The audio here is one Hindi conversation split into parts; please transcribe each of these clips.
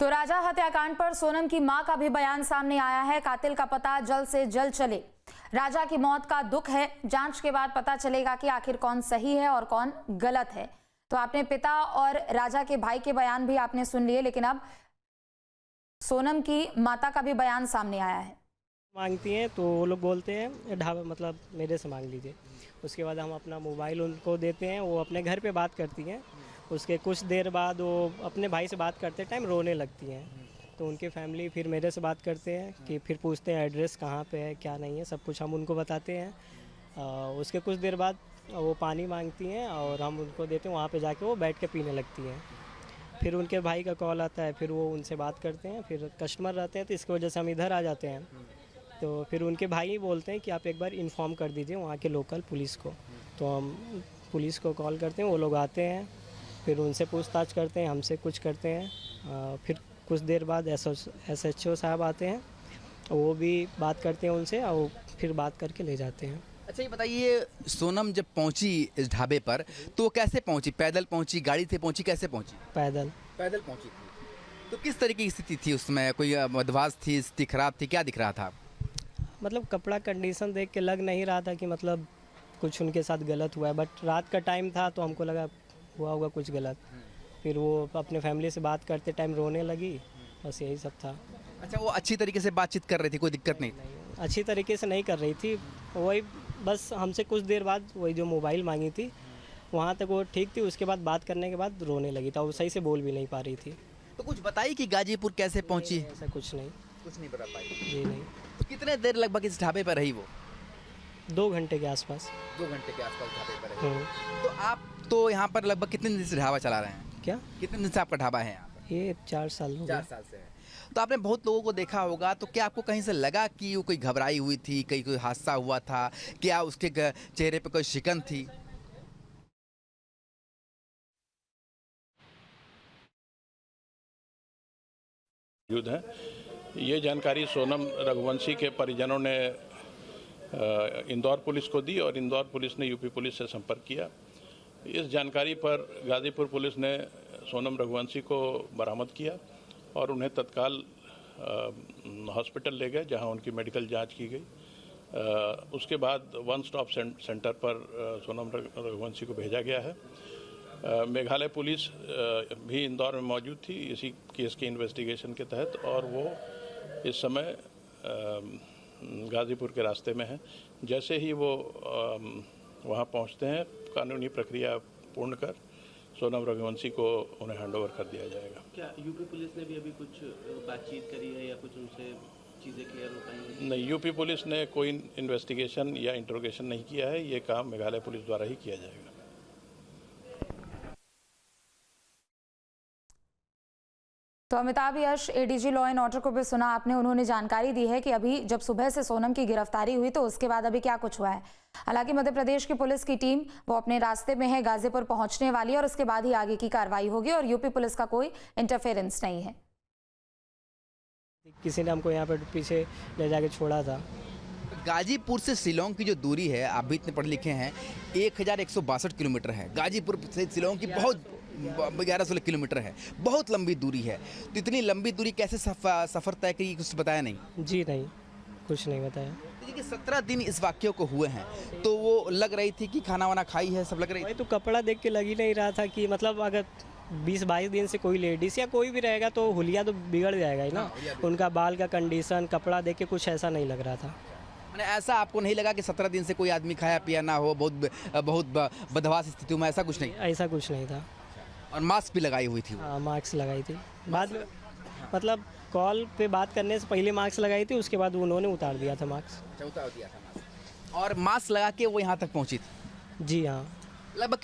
तो राजा हत्याकांड पर सोनम की मां का भी बयान सामने आया है। कातिल का पता जल्द से जल्द चले। राजा की मौत का दुख है, जांच के बाद पता चलेगा कि आखिर कौन सही है और कौन गलत है। तो आपने पिता और राजा के भाई के बयान भी आपने सुन लिए, लेकिन अब सोनम की माता का भी बयान सामने आया है। मांगती हैं तो वो लोग बोलते हैं ढाबा मतलब मेरे से मांग लीजिए। उसके बाद हम अपना मोबाइल उनको देते हैं, वो अपने घर पे बात करती हैं। उसके कुछ देर बाद वो अपने भाई से बात करते टाइम रोने लगती हैं। तो उनकी फैमिली फिर मेरे से बात करते हैं कि फिर पूछते हैं एड्रेस कहाँ पे है क्या नहीं है, सब कुछ हम उनको बताते हैं। उसके कुछ देर बाद वो पानी मांगती हैं और हम उनको देते हैं। वहाँ पे जाके वो बैठ के पीने लगती हैं। फिर उनके भाई का कॉल आता है, फिर वो उनसे बात करते हैं। फिर कस्टमर रहते हैं तो इसकी वजह से हम इधर आ जाते हैं। तो फिर उनके भाई बोलते हैं कि आप एक बार इन्फॉर्म कर दीजिए वहाँ के लोकल पुलिस को। तो हम पुलिस को कॉल करते हैं, वो लोग आते हैं, फिर उनसे पूछताछ करते हैं, हमसे कुछ करते हैं। फिर कुछ देर बाद SHO साहब आते हैं, वो भी बात करते हैं उनसे और फिर बात करके ले जाते हैं। अच्छा ये बताइए, सोनम जब पहुंची इस ढाबे पर तो कैसे पहुंची? पैदल पहुंची, गाड़ी से पहुंची, कैसे पहुंची? पैदल पहुंची थी। तो किस तरीके की स्थिति थी उसमें? कोई बदमाश थी, स्थिति खराब थी, क्या दिख रहा था? मतलब कपड़ा कंडीशन देख के लग नहीं रहा था कि मतलब कुछ उनके साथ गलत हुआ है, बट रात का टाइम था तो हमको लगा हुआ होगा कुछ गलत। फिर वो अपने फैमिली से बात करते टाइम रोने लगी, बस यही सब था। अच्छा, वो अच्छी तरीके से बातचीत कर रही थी, कोई दिक्कत नहीं? अच्छी तरीके से नहीं कर रही थी, वही बस हमसे कुछ देर बाद वही जो मोबाइल मांगी थी वहाँ तक वो ठीक थी। उसके बाद बात करने के बाद रोने लगी था, वो सही से बोल भी नहीं पा रही थी। तो कुछ बताई कि गाजीपुर कैसे पहुंची? ऐसा कुछ नहीं बता पाई। जी नहीं। तो कितने देर लगभग इस ढाबे पर रही वो? 2 घंटे के आसपास। 2 घंटे के आसपास ढाबे पर रही। हाँ। तो आप तो यहाँ पर लगभग कितने दिन से ढाबा चला रहे हैं? क्या? कितने दिन से आपका ढाबा है यहाँ पर? ये 4 साल हो 4 गए। साल से है। तो आपने बहुत लोगों को देखा होगा, तो क्या आपको कहीं से लगा कि वो कोई घबराई हुई थी, कहीं कोई हादसा हुआ था? क्या उसके चेहरे पे कोई शिकन थी? मौजूद है। ये जानकारी सोनम रघुवंशी के परिजनों ने इंदौर पुलिस को दी और इंदौर पुलिस ने यूपी पुलिस से संपर्क किया। इस जानकारी पर गाजीपुर पुलिस ने सोनम रघुवंशी को बरामद किया और उन्हें तत्काल हॉस्पिटल ले गए, जहां उनकी मेडिकल जांच की गई। उसके बाद वन स्टॉप सेंटर पर सोनम रघुवंशी को भेजा गया है। मेघालय पुलिस भी इंदौर में मौजूद थी इसी केस के इन्वेस्टिगेशन के तहत, और वो इस समय गाजीपुर के रास्ते में है। जैसे ही वो वहाँ पहुँचते हैं, कानूनी प्रक्रिया पूर्ण कर सोनम रघुवंशी को उन्हें हैंडओवर कर दिया जाएगा। क्या यूपी पुलिस ने भी अभी कुछ बातचीत करी है या कुछ उनसे चीज़ें क्लियर हो पाई? नहीं, यूपी पुलिस ने कोई इन्वेस्टिगेशन या इंट्रोगेशन नहीं किया है। ये काम मेघालय पुलिस द्वारा ही किया जाएगा। तो अमिताभ यश ADG लॉ एंड ऑर्डर को भी सुना आपने। उन्होंने जानकारी दी है कि अभी जब सुबह से सोनम की गिरफ्तारी हुई तो उसके बाद अभी क्या कुछ हुआ है। हालांकि मध्य प्रदेश की पुलिस की टीम वो अपने रास्ते में है, गाजीपुर पहुंचने वाली है और उसके बाद ही आगे की कार्रवाई होगी और यूपी पुलिस का कोई इंटरफेरेंस नहीं है। किसी ने हमको यहाँ पे पीछे ले जाके छोड़ा था। गाजीपुर से शिलोंग की जो दूरी है, आप भी इतने पढ़े लिखे हैं, 1162 किलोमीटर है। गाजीपुर से शिलोंग की बहुत 1116 किलोमीटर है, बहुत लंबी दूरी है। तो इतनी लंबी दूरी कैसे सफ़र तय की, कुछ बताया नहीं? जी नहीं, कुछ नहीं बताया। देखिए 17 दिन इस वाक्य को हुए हैं, तो वो लग रही थी कि खाना वाना खाई है, सब लग रही वही तो कपड़ा देख के लग ही नहीं रहा था कि मतलब अगर 20-22 दिन से कोई लेडीज़ या कोई भी रहेगा तो हुलिया तो बिगड़ जाएगा ही ना। उनका बाल का कंडीशन, कपड़ा देख के कुछ ऐसा नहीं लग रहा था। मैंने ऐसा आपको नहीं लगा कि 17 दिन से कोई आदमी खाया पिया ना हो, बहुत बदहवास स्थिति में? ऐसा कुछ नहीं? ऐसा कुछ नहीं था। और मास्क भी लगाई हुई थी? हाँ, मास्क लगाई थी। बाद में मतलब कॉल पे बात करने से पहले मास्क लगाई थी, उसके बाद उन्होंने उतार दिया था मास्क। उतार दिया था मास्क। और मास्क लगा के वो यहाँ तक पहुँची थी? जी हाँ। लगभग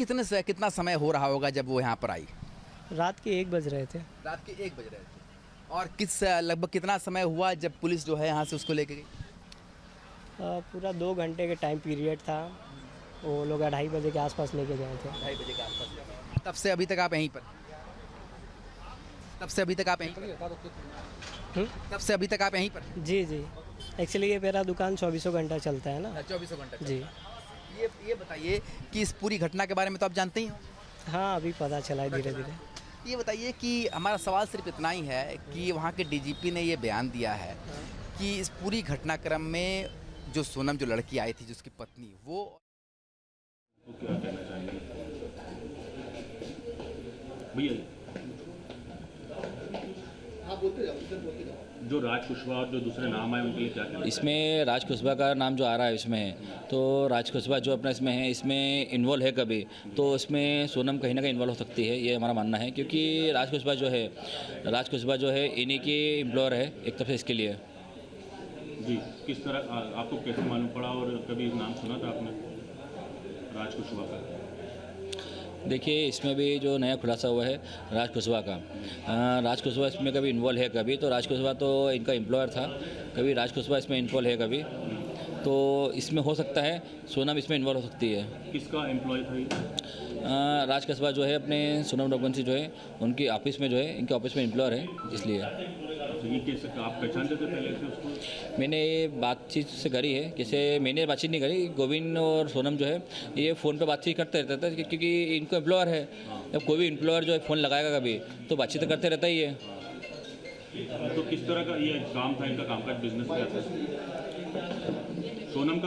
कितना समय हो रहा होगा जब वो यहाँ पर आई? रात के 1 बज रहे थे। रात के 1 बज रहे थे। और लगभग कितना समय हुआ जब पुलिस जो है यहाँ से उसको लेके गई? पूरा 2 घंटे के टाइम पीरियड था। वो लोग 2:30 बजे के आसपास लेके गए थे। 2:30 बजे के आसपास। तब से अभी तक आप यहीं पर? तब से अभी तक आप यहीं पर? तब से अभी तक आप यहीं पर? जी जी। एक्चुअली ये मेरा दुकान 24 घंटा चलता है ना। 24 घंटा जी। ये बताइए कि इस पूरी घटना के बारे में तो आप जानते ही हो? हाँ, अभी पता चला है धीरे धीरे। ये बताइए कि हमारा सवाल सिर्फ इतना ही है कि वहाँ के डीजीपी ने ये बयान दिया है कि इस पूरी घटनाक्रम में जो सोनम जो लड़की आई थी जिसकी पत्नी वो तो क्या कहना चाहेंगे भैया? जो राज कुशवाहा और जो दूसरे नाम आए उनके लिए क्या कहना? इसमें राज कुशवाहा का नाम जो आ रहा है इसमें, तो राज कुशवाहा जो अपना इसमें है, इसमें इन्वॉल्व है कभी, तो इसमें सोनम कहीं ना कहीं इन्वॉल्व हो सकती है, ये हमारा मानना है। क्योंकि राज कुशवाहा जो है इन्हीं की एम्प्लॉयर है एक तरफ से इसके लिए। जी, किस तरह आपको कैसे मालूम पड़ा और कभी नाम सुना था आपने राज कुशवाहा का? देखिए, इसमें भी जो नया खुलासा हुआ है राज कुशवाहा का, राज कुशवाहा इसमें कभी इन्वॉल्व है कभी, तो राज कुशवाहा तो इनका एम्प्लॉयर था, कभी राज कुशवाहा इसमें इन्वॉल्व है कभी, तो इसमें हो सकता है सोनम इसमें इन्वॉल्व हो सकती है। किसका एम्प्लॉय था ये? राज कुशवाहा जो है अपने सोनम रघुवंशी जो है उनकी ऑफिस में जो है, इनके ऑफिस में एम्प्लॉयर है, इसलिए। तो ये कैसे आप पहचानते थे पहले से उसको? मैंने बातचीत से करी है, कैसे मैंने बातचीत नहीं करी, गोविंद और सोनम जो है ये फ़ोन पे बातचीत करते रहते थे, क्योंकि इनको एम्प्लॉयर है। जब कोई भी एम्प्लॉयर जो है फ़ोन लगाएगा कभी तो बातचीत करते रहता ही है। तो किस तरह का ये काम था इनका? काम का बिजनेस क्या था? सोनम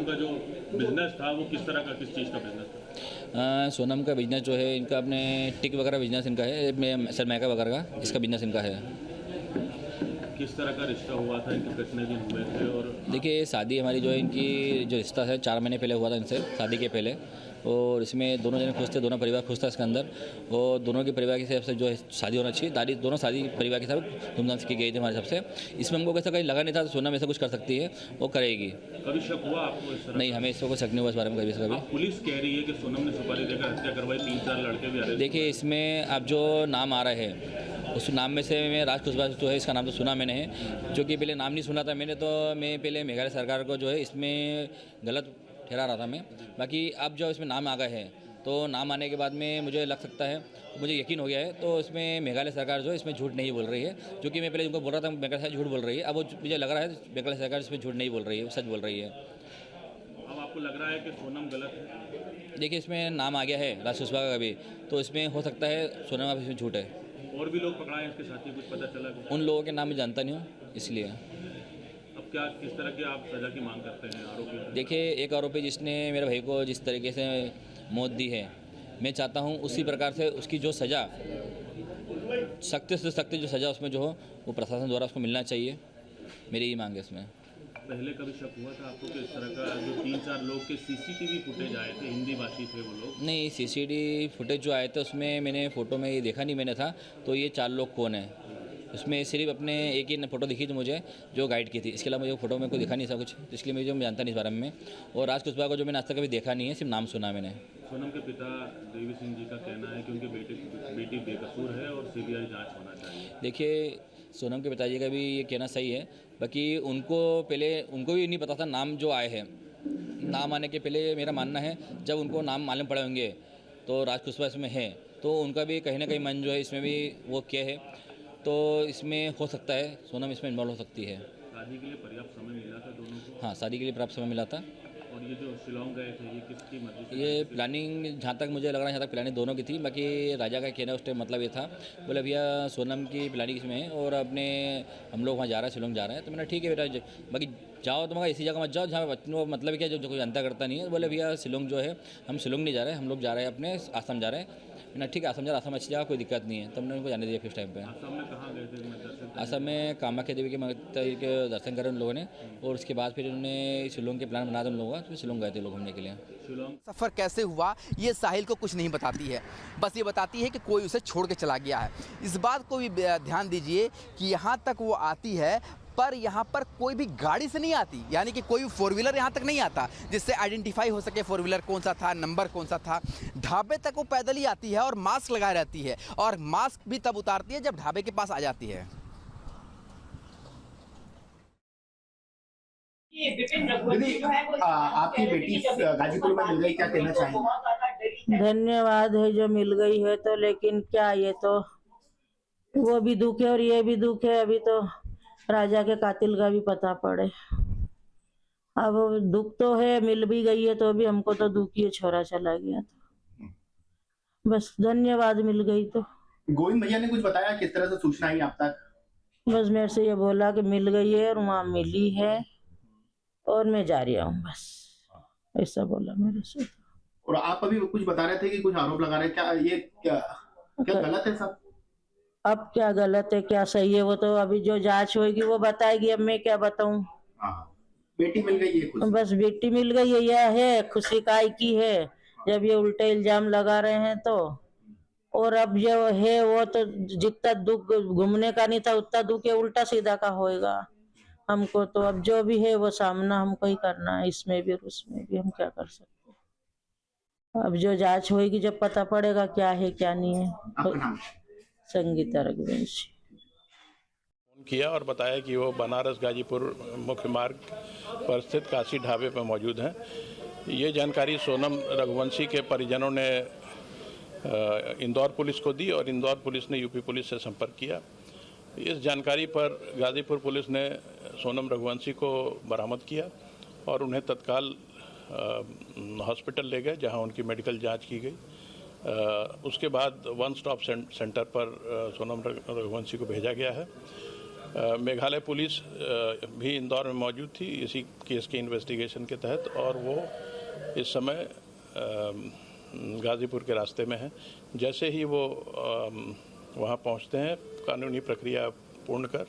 का जो बिजनेस था वो किस तरह का, किस चीज़ का बिजनेस था? सोनम का बिजनेस जो है इनका अपने टिक वगैरह बिजनेस इनका है, सरमाइका वगैरह का इसका बिजनेस इनका है। किस तरह का रिश्ता हुआ था इनके, कितने दिन हुए थे? और देखिए, शादी हमारी जो है इनकी जो रिश्ता है 4 महीने पहले हुआ था इनसे, शादी के पहले, और इसमें दोनों जने खुश थे, दोनों परिवार खुश था इसके अंदर, और दोनों के परिवार के हिसाब से जो है शादी होना चाहिए, दोनों शादी परिवार के हिसाब से धूमधाम से की गई थी हमारे हिसाब से। इसमें हमको कैसा कहीं लगा नहीं था तो सोनम ऐसा कुछ कर सकती है, वो करेगी। कभी शक हुआ आपको इस तरह? नहीं, हमें इसको कोई शक नहीं हुआ इस बारे में कभी से कभी। अब पुलिस कह रही है कि सोनम ने सुपारी देकर हत्या करवाई, 3-4 लड़के भी अरेस्ट। देखिए, इसमें अब जो नाम आ रहे हैं उस नाम में से मैं राज कुशवाहा जो है इसका नाम तो सुना मैंने है, जो कि पहले नाम नहीं सुना था मैंने, तो मैं पहले मेघालय सरकार को जो है इसमें गलत ठहरा रहा था मैं। बाकी अब जो इसमें नाम आ गए हैं तो नाम आने के बाद में मुझे लग सकता है, मुझे यकीन हो गया है, तो इसमें मेघालय सरकार जो है इसमें झूठ नहीं बोल रही है, जो कि मैं पहले उनको बोल रहा था मेघालय सरकार झूठ बोल रही है, अब वो मुझे लग रहा है मेघालय सरकार इसमें झूठ नहीं बोल रही है, सच बोल रही है। अब आपको लग रहा है कि सोनम गलत है? देखिए, इसमें नाम आ गया है राज कुशवाहा का भी, तो इसमें हो सकता है सोनम अब इसमें झूठ है। और भी लोग पकड़ाए हैं इसके साथी, कुछ पता चला? उन लोगों के नाम मैं जानता नहीं हूँ, इसलिए। अब क्या, किस तरह की आप सज़ा की मांग करते हैं आरोपी? देखिए, एक आरोपी जिसने मेरे भाई को जिस तरीके से मौत दी है, मैं चाहता हूँ उसी प्रकार से उसकी जो सज़ा, सख्त से सख्त जो सज़ा उसमें जो हो वो प्रशासन द्वारा उसको मिलना चाहिए, मेरी ही मांग है इसमें। पहले कभी शक हुआ था आपको कि इस तरह का जो 3-4 लोग के सीसीटीवी फुटेज आए थे, हिंदी भाषी थे वो लोग? नहीं, सीसीटीवी फुटेज जो आए थे उसमें मैंने फ़ोटो में ये देखा नहीं मैंने था, तो ये 4 लोग कौन है उसमें सिर्फ अपने एक ही फ़ोटो दिखी थी मुझे जो गाइड की थी, इसके अलावा मुझे फ़ोटो में कोई दिखा नहीं था कुछ, तो इसलिए मुझे मैं जानता नहीं इस बारे में। और राज कुशवाहा को जो मैंने आज तक कभी देखा नहीं है, सिर्फ नाम सुना मैंने। सोनम के पिता देवी सिंह जी का कहना है कि उनकी बेटी बेकसूर है और सीबीआई जांच होना चाहिए। देखिए, सोनम के पिताजी का भी ये कहना सही है, बाकी उनको भी नहीं पता था नाम जो आए हैं, नाम आने के पहले मेरा मानना है जब उनको नाम मालूम पड़े होंगे तो राज कुशवाहा इसमें है, तो उनका भी कहीं ना कहीं मन जो है इसमें भी वो क्या है, तो इसमें हो सकता है सोनम इसमें इन्वॉल्व हो सकती है। शादी के लिए पर्याप्त समय मिला था दोनों को? हाँ, शादी के लिए पर्याप्त समय मिला था। और ये जो शिलोंग गए थे ये किसकी मर्जी से? ये प्लानिंग जहाँ तक मुझे लग रहा है, जहाँ तक प्लानिंग दोनों की थी, बाकी राजा का कहना उस टाइम मतलब ये था, बोले भैया सोनम की प्लानिंग इसमें है और अपने हम लोग वहाँ जा रहे हैं, शिलोंग जा रहे हैं, तो मैंने ठीक है बेटा, बाकी जाओ तो मगर ऐसी जगह मत जाओ जहाँ बच्चों को मतलब क्या जो कोई जानता करता नहीं है। बोले भैया शिलोंग जो है, हम शिलोंग नहीं जा रहे हैं, हम लोग जा रहे हैं अपने आसाम जा रहे हैं। मैंने ठीक है, आसाम जा रहा, आसाम अच्छी जगह, कोई दिक्कत नहीं है, तब मैंने उनको जाने दिया फिर टाइम पे। आसाम में कहाँ गए थे दर्शन? आसाम में कामाख्या देवी के मंदिर के दर्शन करे उन लोगों ने, और उसके बाद फिर उन्होंने शिलोंग के प्लान बना था उन लोगों का, फिर शिलोंग गए थे लोग घूमने के लिए। शिलोंग सफ़र कैसे हुआ ये साहिल को कुछ नहीं बताती है, बस ये बताती है कि कोई उसे छोड़ के चला गया है। इस बात को भी ध्यान दीजिए कि यहाँ तक वो आती है पर यहाँ पर कोई भी गाड़ी से नहीं आती, यानी कि कोई भी 4 व्हीलर यहाँ तक नहीं आता जिससे आइडेंटिफाई हो सके 4 व्हीलर कौन सा था, नंबर कौन सा था। ढाबे तक वो पैदल ही आती है और मास्क लगाए रहती है, और मास्क भी तब उतारती है जब ढाबे के पास आ जाती है। दीदी, आपकी बेटी गाजीपुर में मिल गई, क्या कहना चाहेंगे? धन्यवाद है जो मिल गई है, तो लेकिन क्या, ये तो वो भी दुख है और ये भी दुख है, अभी तो राजा के कातिल का भी पता पड़े। अब दुख तो है, मिल भी गई है तो भी हमको तो दुख ही है, छोरा चला गया तो बस धन्यवाद मिल गई तो। गोविंद भैया ने कुछ बताया किस तरह से सूचना आई आप तक? बस मेरे से ये बोला कि मिल गई है और वहाँ मिली है और मैं जा रही हूँ, बस ऐसा बोला मेरे से। और आप अभी कुछ बता रहे थे कि कुछ आरोप लगा रहे हैं, क्या ये क्या गलत है सब? अब क्या गलत है क्या सही है वो तो अभी जो जांच होगी वो बताएगी, अब मैं क्या बताऊं। हाँ, बेटी मिल गई है खुशी। बस बेटी मिल गई है, यह है खुशी काय की है जब ये उल्टे इल्जाम लगा रहे हैं तो। और अब जो है वो तो जितना दुख घूमने का नहीं था उतना दुख ये उल्टा सीधा का होएगा हमको। तो अब जो भी है वो सामना हमको ही करना है, इसमें भी और उसमें भी, हम क्या कर सकते हैं। अब जो जांच होगी जब पता पड़ेगा क्या है क्या नहीं है। आपका नाम? संगीता रघुवंशी। फोन किया और बताया कि वो बनारस गाजीपुर मुख्य मार्ग पर स्थित काशी ढाबे पर मौजूद हैं। ये जानकारी सोनम रघुवंशी के परिजनों ने इंदौर पुलिस को दी और इंदौर पुलिस ने यूपी पुलिस से संपर्क किया। इस जानकारी पर गाजीपुर पुलिस ने सोनम रघुवंशी को बरामद किया और उन्हें तत्काल हॉस्पिटल ले गए जहां उनकी मेडिकल जांच की गई। उसके बाद वन स्टॉप सेंटर पर सोनम रघुवंशी को भेजा गया है। मेघालय पुलिस भी इंदौर में मौजूद थी इसी केस के इन्वेस्टिगेशन के तहत और वो इस समय गाजीपुर के रास्ते में है। जैसे ही वो वहाँ पहुँचते हैं कानूनी प्रक्रिया पूर्ण कर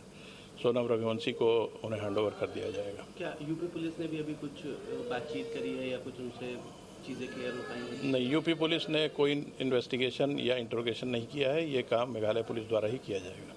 सोनम रघुवंशी को उन्हें हैंडओवर कर दिया जाएगा। क्या यूपी पुलिस ने भी अभी कुछ बातचीत करी है या कुछ उनसे चीज़ें क्लियर हो पाएंगी? नहीं, यूपी पुलिस ने कोई इन्वेस्टिगेशन या इंट्रोगेशन नहीं किया है। ये काम मेघालय पुलिस द्वारा ही किया जाएगा।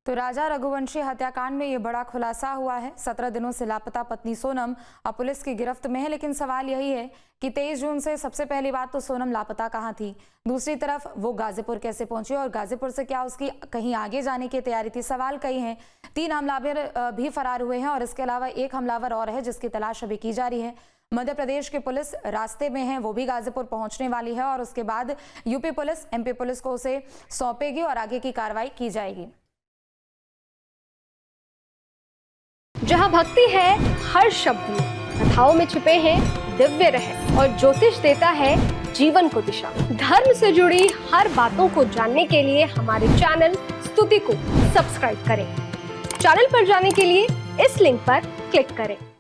तो राजा रघुवंशी हत्याकांड में ये बड़ा खुलासा हुआ है। 17 दिनों से लापता पत्नी सोनम अब पुलिस की गिरफ्त में है, लेकिन सवाल यही है कि 23 जून से सबसे पहली बात तो सोनम लापता कहाँ थी, दूसरी तरफ वो गाजीपुर कैसे पहुंची और गाजीपुर से क्या उसकी कहीं आगे जाने की तैयारी थी। सवाल कई हैं। 3 हमलावर भी फरार हुए हैं और इसके अलावा एक हमलावर और है जिसकी तलाश अभी की जा रही है। मध्य प्रदेश की पुलिस रास्ते में है, वो भी गाजीपुर पहुंचने वाली है और उसके बाद यूपी पुलिस MP पुलिस को उसे सौंपेगी और आगे की कार्रवाई की जाएगी। जहाँ भक्ति है हर शब्द में, कथाओं में छुपे हैं दिव्य रहस्य और ज्योतिष देता है जीवन को दिशा। धर्म से जुड़ी हर बातों को जानने के लिए हमारे चैनल स्तुति को सब्सक्राइब करें। चैनल पर जाने के लिए इस लिंक पर क्लिक करें।